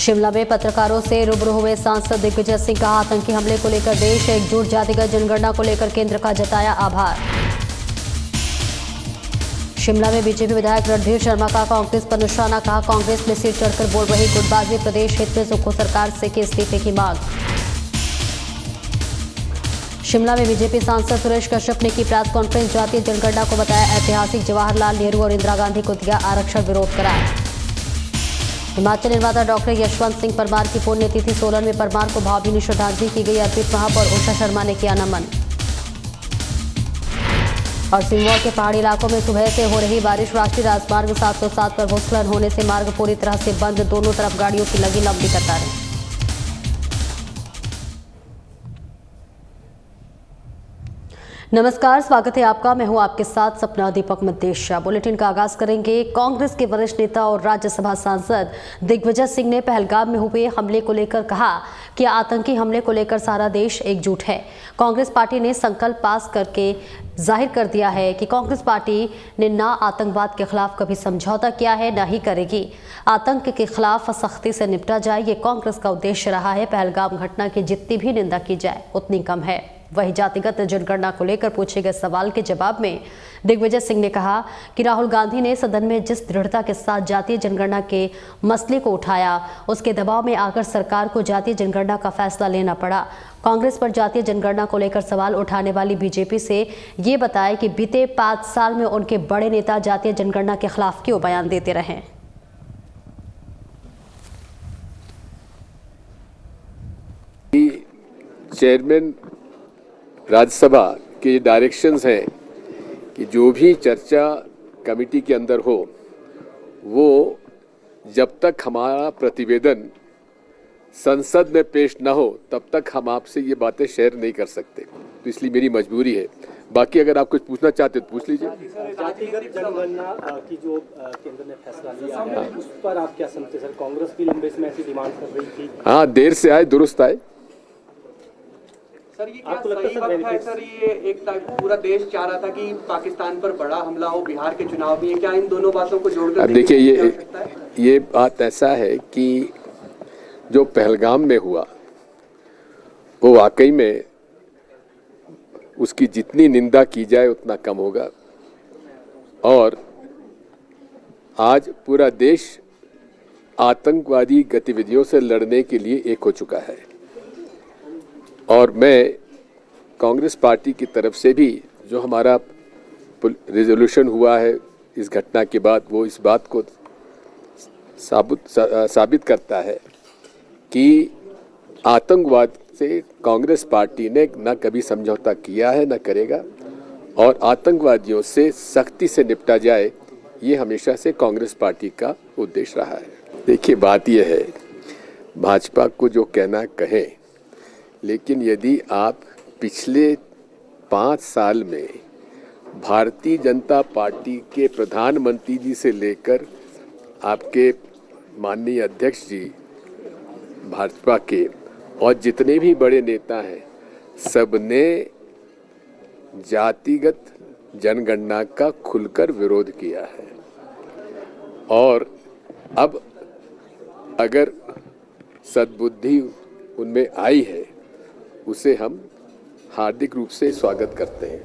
शिमला में पत्रकारों से रूबरू हुए सांसद दिग्विजय सिंह कहा, आतंकी हमले को लेकर देश एकजुट, जातिगत जनगणना को लेकर केंद्र का जताया आभार। शिमला में बीजेपी विधायक रणधीर शर्मा का कांग्रेस पर निशाना, कहा कांग्रेस में सीट चढ़कर बोल रही गुटबाजी, प्रदेश हित में सुक्खू सरकार से की इस्तीफे की मांग। शिमला में बीजेपी सांसद सुरेश कश्यप ने की प्रेस कॉन्फ्रेंस, जातीय जनगणना को बताया ऐतिहासिक, जवाहरलाल नेहरू और इंदिरा गांधी को दिया आरक्षण विरोध करार। हिमाचल निर्माता डॉक्टर यशवंत सिंह परमार की पुण्यतिथि, सोलन में परमार को भावभीनी श्रद्धांजलि की गई, अर्पित महापौर उषा शर्मा ने किया नमन। और सिंगरौर के पहाड़ी इलाकों में सुबह से हो रही बारिश, राष्ट्रीय राजमार्ग 707 पर भूस्खलन होने से मार्ग पूरी तरह से बंद, दोनों तरफ गाड़ियों की लगी लंबी कतारें। नमस्कार, स्वागत है आपका। मैं हूं आपके साथ सपना दीपक मदेशिया। बुलेटिन का आगाज करेंगे। कांग्रेस के वरिष्ठ नेता और राज्यसभा सांसद दिग्विजय सिंह ने पहलगाम में हुए हमले को लेकर कहा कि आतंकी हमले को लेकर सारा देश एकजुट है। कांग्रेस पार्टी ने संकल्प पास करके जाहिर कर दिया है कि कांग्रेस पार्टी ने ना आतंकवाद के खिलाफ कभी समझौता किया है, न ही करेगी। आतंक के खिलाफ सख्ती से निपटा जाए, ये कांग्रेस का उद्देश्य रहा है। पहलगाम घटना की जितनी भी निंदा की जाए उतनी कम है। वही जातिगत जनगणना को लेकर पूछे गए सवाल के जवाब में दिग्विजय सिंह ने कहा कि राहुल गांधी ने सदन में जिस दृढ़ता के साथ जातीय जनगणना के मसले को उठाया, उसके दबाव में आकर सरकार को जातीय जनगणना का फैसला लेना पड़ा। कांग्रेस पर जातीय जनगणना को लेकर सवाल उठाने वाली बीजेपी से ये बताया कि बीते 5 साल में उनके बड़े नेता जातीय जनगणना के खिलाफ क्यों बयान देते रहे। चेयरमैन राज्यसभा के डायरेक्शंस हैं कि जो भी चर्चा कमेटी के अंदर हो, वो जब तक हमारा प्रतिवेदन संसद में पेश न हो तब तक हम आपसे ये बातें शेयर नहीं कर सकते। तो इसलिए मेरी मजबूरी है। बाकी अगर आप कुछ पूछना चाहते तो पूछ लीजिए। जातिगत जनगणना की जो केंद्र ने फैसला लिया है, उस पर आप क्या समझते सर? कांग्रेस भी लंबे समय ऐसी डिमांड कर रही थी। हाँ, देर से आए दुरुस्त आए। सर, ये क्या सही वक्त है सर? ये एक पूरा देश चाह रहा था कि पाकिस्तान पर बड़ा हमला हो, बिहार के चुनाव भी है, क्या इन दोनों बातों को जोड़कर? अब देखिए, ये बात ऐसा है कि जो पहलगाम में हुआ वो वाकई में उसकी जितनी निंदा की जाए उतना कम होगा। और आज पूरा देश आतंकवादी गतिविधियों से लड़ने के लिए एक हो चुका है। और मैं कांग्रेस पार्टी की तरफ से भी जो हमारा रिजोल्यूशन हुआ है इस घटना के बाद, वो इस बात को साबित करता है कि आतंकवाद से कांग्रेस पार्टी ने न कभी समझौता किया है, न करेगा। और आतंकवादियों से सख्ती से निपटा जाए, ये हमेशा से कांग्रेस पार्टी का उद्देश्य रहा है। देखिए, बात यह है, भाजपा को जो कहना कहें, लेकिन यदि आप पिछले 5 साल में भारतीय जनता पार्टी के प्रधानमंत्री जी से लेकर आपके माननीय अध्यक्ष जी भाजपा के और जितने भी बड़े नेता हैं, सबने जातिगत जनगणना का खुलकर विरोध किया है। और अब अगर सद्बुद्धि उनमें आई है, उसे हम हार्दिक रूप से स्वागत करते हैं।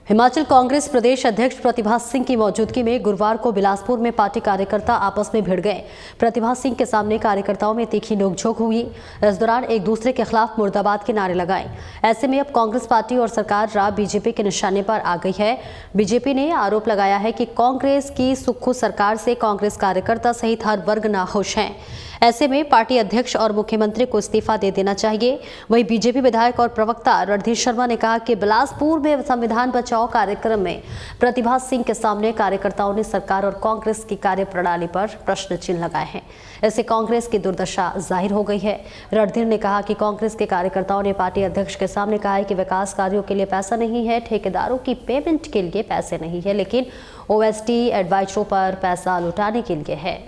हिमाचल कांग्रेस प्रदेश अध्यक्ष प्रतिभा सिंह की मौजूदगी में गुरुवार को बिलासपुर में पार्टी कार्यकर्ता आपस में भिड़ गए। प्रतिभा सिंह के सामने कार्यकर्ताओं में तीखी नोकझोंक हुई। इस दौरान एक दूसरे के खिलाफ मुर्दाबाद के नारे लगाए। ऐसे में अब कांग्रेस पार्टी और सरकार बीजेपी के निशाने पर आ गई है। बीजेपी ने आरोप लगाया है कि कांग्रेस की सुक्खू सरकार से कांग्रेस कार्यकर्ता सहित हर वर्ग नाखुश हैं। ऐसे में पार्टी अध्यक्ष और मुख्यमंत्री को इस्तीफा दे देना चाहिए। वहीं बीजेपी विधायक और प्रवक्ता रणधीर शर्मा ने कहा कि बिलासपुर में संविधान बचाओ कार्यक्रम में प्रतिभा सिंह के सामने कार्यकर्ताओं ने सरकार और कांग्रेस की कार्यप्रणाली पर प्रश्न चिन्ह लगाए हैं। इससे कांग्रेस की दुर्दशा जाहिर हो गई है। रणधीर ने कहा कि कांग्रेस के कार्यकर्ताओं ने पार्टी अध्यक्ष के सामने कहा है कि विकास कार्यों के लिए पैसा नहीं है, ठेकेदारों की पेमेंट के लिए पैसे नहीं है, लेकिन ओएसडी एडवाइजरों पर पैसा लुटाने के लिए है।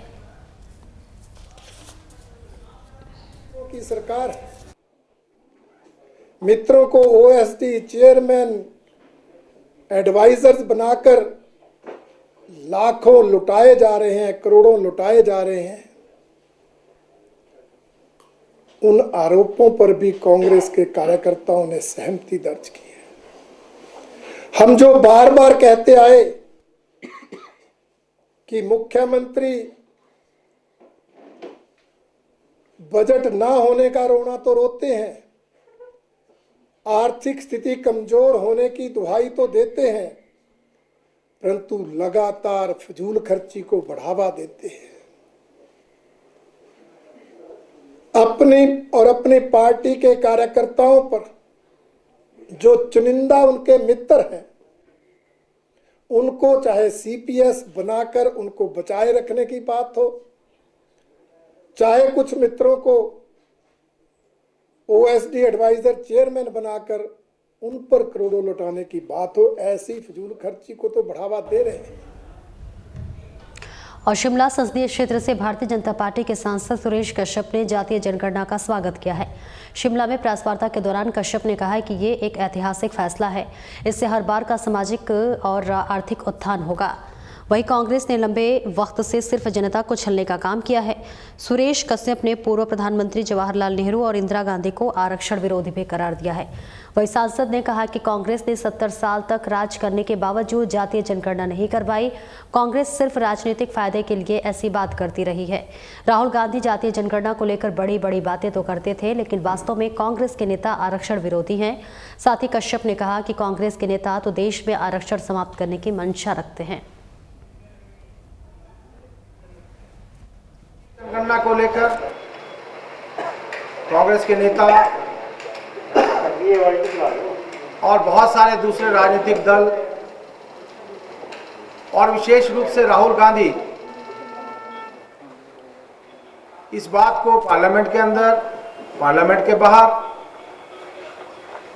की सरकार मित्रों को ओएसडी चेयरमैन एडवाइजर्स बनाकर लाखों लुटाए जा रहे हैं, करोड़ों लुटाए जा रहे हैं। उन आरोपों पर भी कांग्रेस के कार्यकर्ताओं ने सहमति दर्ज की है। हम जो बार बार कहते आए कि मुख्यमंत्री बजट ना होने का रोना तो रोते हैं, आर्थिक स्थिति कमजोर होने की दुहाई तो देते हैं, परंतु लगातार फिजूल खर्ची को बढ़ावा देते हैं। अपनी और अपनी पार्टी के कार्यकर्ताओं पर जो चुनिंदा उनके मित्र हैं, उनको चाहे सीपीएस बनाकर उनको बचाए रखने की बात हो, चाहे कुछ मित्रों को ओएसडी एडवाइजर चेयरमैन बनाकर उन पर करोड़ों लौटाने की बात हो, ऐसी फिजूल खर्ची को तो बढ़ावा दे रहे हैं। और शिमला संसदीय क्षेत्र से भारतीय जनता पार्टी के सांसद सुरेश कश्यप ने जातीय जनगणना का स्वागत किया है। शिमला में प्रेस वार्ता के दौरान कश्यप ने कहा है कि ये एक ऐतिहासिक फैसला है, इससे हर बार का सामाजिक और आर्थिक उत्थान होगा। वहीं कांग्रेस ने लंबे वक्त से सिर्फ जनता को छलने का काम किया है। सुरेश कश्यप ने पूर्व प्रधानमंत्री जवाहरलाल नेहरू और इंदिरा गांधी को आरक्षण विरोधी भी करार दिया है। वहीं सांसद ने कहा कि कांग्रेस ने 70 साल तक राज करने के बावजूद जातीय जनगणना नहीं करवाई। कांग्रेस सिर्फ राजनीतिक फायदे के लिए ऐसी बात करती रही है। राहुल गांधी जातीय जनगणना को लेकर बड़ी बड़ी बातें तो करते थे, लेकिन वास्तव में कांग्रेस के नेता आरक्षण विरोधी हैं। साथ ही कश्यप ने कहा कि कांग्रेस के नेता तो देश में आरक्षण समाप्त करने की मंशा रखते हैं। जनगणना को लेकर कांग्रेस के नेता और बहुत सारे दूसरे राजनीतिक दल और विशेष रूप से राहुल गांधी इस बात को पार्लियामेंट के अंदर, पार्लियामेंट के बाहर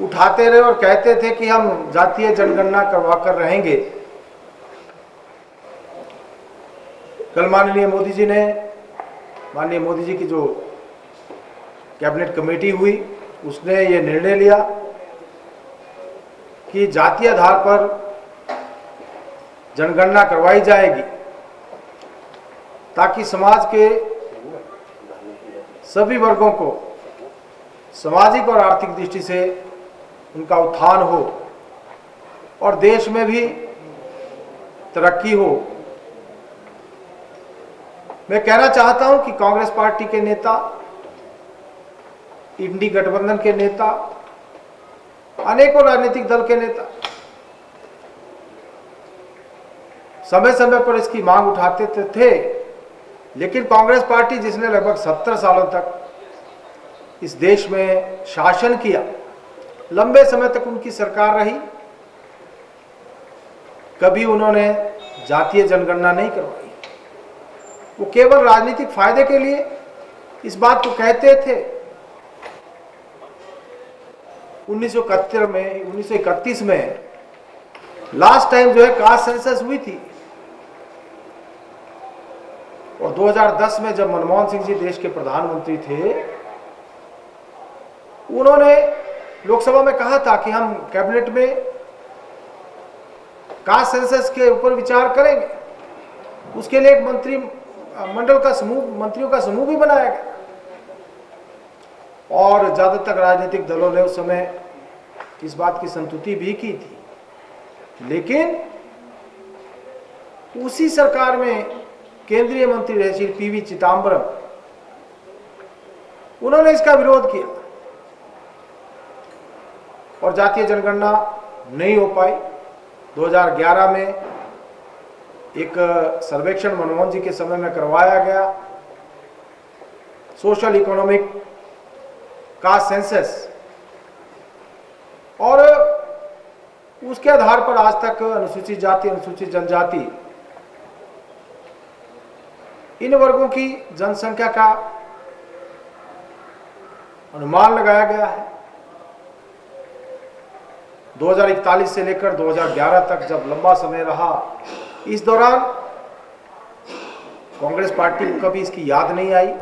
उठाते रहे और कहते थे कि हम जातीय जनगणना करवाकर रहेंगे। कल माननीय मोदी जी की जो कैबिनेट कमेटी हुई, उसने ये निर्णय लिया कि जातीय आधार पर जनगणना करवाई जाएगी, ताकि समाज के सभी वर्गों को सामाजिक और आर्थिक दृष्टि से उनका उत्थान हो और देश में भी तरक्की हो। मैं कहना चाहता हूं कि कांग्रेस पार्टी के नेता, इंडी गठबंधन के नेता, अनेकों राजनीतिक दल के नेता समय समय पर इसकी मांग उठाते थे, लेकिन कांग्रेस पार्टी जिसने लगभग 70 सालों तक इस देश में शासन किया, लंबे समय तक उनकी सरकार रही, कभी उन्होंने जातीय जनगणना नहीं करवाई। वो केवल राजनीतिक फायदे के लिए इस बात को कहते थे। 1931 में लास्ट टाइम जो है कास्ट सेंसस हुई थी, और 2010 में जब मनमोहन सिंह जी देश के प्रधानमंत्री थे, उन्होंने लोकसभा में कहा था कि हम कैबिनेट में कास्ट सेंसस के ऊपर विचार करेंगे। उसके लिए एक मंत्रियों का समूह भी बनाया गया, और ज्यादातर राजनीतिक दलों ने उस समय इस बात की संतुष्टि भी की थी। लेकिन उसी सरकार में केंद्रीय मंत्री रहे श्री पीवी चिदंबरम, उन्होंने इसका विरोध किया और जातीय जनगणना नहीं हो पाई। 2011 में एक सर्वेक्षण मनमोहन जी के समय में करवाया गया, सोशल इकोनॉमिक कास्ट सेंसस, और उसके आधार पर आज तक अनुसूचित जाति, अनुसूचित जनजाति, इन वर्गों की जनसंख्या का अनुमान लगाया गया है। 2041 से लेकर 2011 तक जब लंबा समय रहा, इस दौरान कांग्रेस पार्टी को कभी इसकी याद नहीं आई।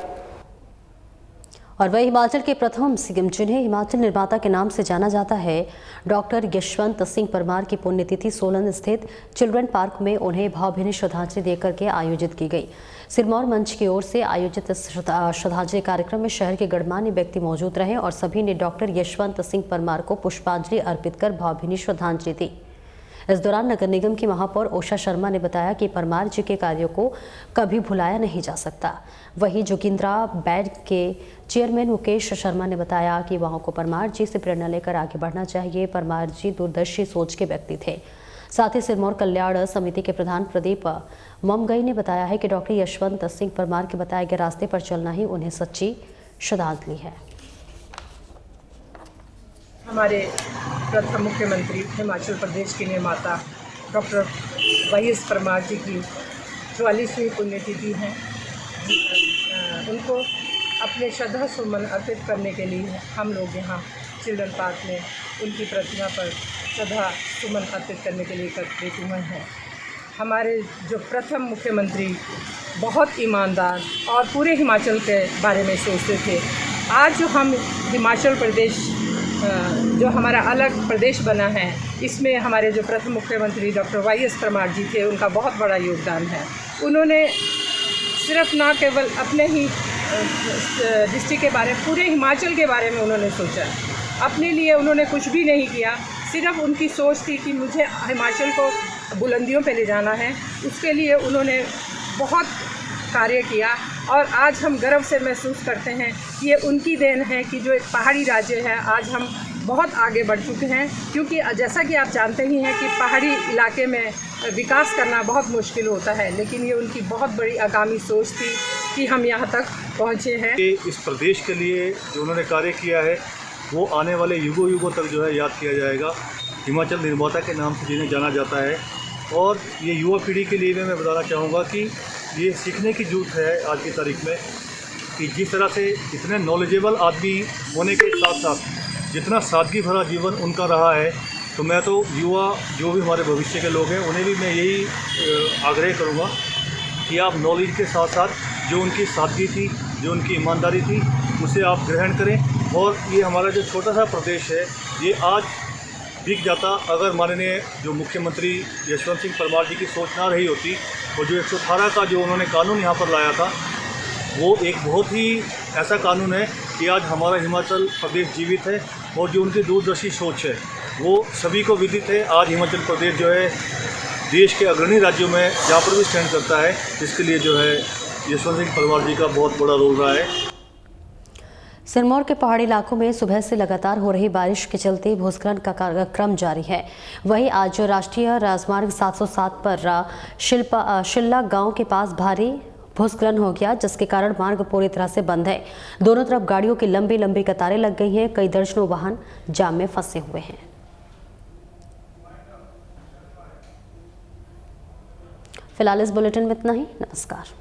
और वही हिमाचल के प्रथम सीएम जिन्हें हिमाचल निर्माता के नाम से जाना जाता है, डॉक्टर यशवंत सिंह परमार की पुण्यतिथि सोलन स्थित चिल्ड्रन पार्क में उन्हें भावभीनी श्रद्धांजलि देकर के आयोजित की गई। सिरमौर मंच की ओर से आयोजित श्रद्धांजलि कार्यक्रम में शहर के गणमान्य व्यक्ति मौजूद रहे और सभी ने डॉक्टर यशवंत सिंह परमार को पुष्पांजलि अर्पित कर भावभीनी श्रद्धांजलि दी। इस दौरान नगर निगम की महापौर उषा शर्मा ने बताया कि परमार जी के कार्यों को कभी भुलाया नहीं जा सकता। वहीं जोगिंद्रा बैंड के चेयरमैन मुकेश शर्मा ने बताया कि वहां को परमार जी से प्रेरणा लेकर आगे बढ़ना चाहिए। परमार जी दूरदर्शी सोच के व्यक्ति थे। साथ ही सिरमौर कल्याण समिति के प्रधान प्रदीप ममगई ने बताया है कि डॉक्टर यशवंत सिंह परमार के बताए गए रास्ते पर चलना ही उन्हें सच्ची श्रद्धांजलि है। हमारे प्रथम मुख्यमंत्री हिमाचल प्रदेश के निर्माता डॉक्टर वाईएस परमार जी की 44वीं पुण्यतिथि है। उनको अपने श्रद्धा सुमन अर्पित करने के लिए हम लोग यहाँ चिल्ड्रन पार्क में उनकी प्रतिमा पर श्रद्धा सुमन अर्पित करने के लिए एकत्रित हुए हैं। हमारे जो प्रथम मुख्यमंत्री बहुत ईमानदार और पूरे हिमाचल के बारे में सोचते थे। आज जो हम हिमाचल प्रदेश जो हमारा अलग प्रदेश बना है, इसमें हमारे जो प्रथम मुख्यमंत्री डॉक्टर वाईएस परमार जी थे, उनका बहुत बड़ा योगदान है। उन्होंने सिर्फ ना केवल अपने ही डिस्ट्रिक्ट के बारे में, पूरे हिमाचल के बारे में उन्होंने सोचा। अपने लिए उन्होंने कुछ भी नहीं किया, सिर्फ उनकी सोच थी कि मुझे हिमाचल को बुलंदियों पे ले जाना है। उसके लिए उन्होंने बहुत कार्य किया और आज हम गर्व से महसूस करते हैं कि ये उनकी देन है कि जो एक पहाड़ी राज्य है, आज हम बहुत आगे बढ़ चुके हैं। क्योंकि जैसा कि आप जानते ही हैं कि पहाड़ी इलाके में विकास करना बहुत मुश्किल होता है, लेकिन ये उनकी बहुत बड़ी आगामी सोच थी कि हम यहाँ तक पहुँचे हैं। इस प्रदेश के लिए जो उन्होंने कार्य किया है वो आने वाले युगों युगों तक जो है याद किया जाएगा। हिमाचल निर्माता के नाम से जिन्हें जाना जाता है। और ये युवा पीढ़ी के लिए मैं बताना चाहूँगा कि ये सीखने की ज़रूरत है आज की तारीख में कि जिस तरह से इतने नॉलेजेबल आदमी होने के साथ साथ जितना सादगी भरा जीवन उनका रहा है, तो मैं तो युवा जो भी हमारे भविष्य के लोग हैं उन्हें भी मैं यही आग्रह करूँगा कि आप नॉलेज के साथ साथ जो उनकी सादगी थी, जो उनकी ईमानदारी थी, उसे आप ग्रहण करें। और ये हमारा जो छोटा सा प्रदेश है, ये आज दिख जाता अगर माननीय जो मुख्यमंत्री यशवंत सिंह परमार जी की सोच ना रही होती। और जो 118 का जो उन्होंने कानून यहाँ पर लाया था, वो एक बहुत ही ऐसा कानून है कि आज हमारा हिमाचल प्रदेश जीवित है। और जो उनकी दूरदर्शी सोच है वो सभी को विदित है। आज हिमाचल प्रदेश जो है देश के अग्रणी राज्यों में जहाँ पर भी स्टैंड करता है, इसके लिए जो है यशवंत सिंह परमार जी का बहुत बड़ा रोल रहा है। सिरमौर के पहाड़ी इलाकों में सुबह से लगातार हो रही बारिश के चलते भूस्खलन का क्रम जारी है। वहीं आज जो राष्ट्रीय राजमार्ग 707 पर शिल्ला गांव के पास भारी भूस्खलन हो गया, जिसके कारण मार्ग पूरी तरह से बंद है। दोनों तरफ गाड़ियों की लंबी लंबी कतारें लग गई हैं। कई दर्जनों वाहन जाम में फंसे हुए हैं। फिलहाल इस बुलेटिन में इतना ही। नमस्कार।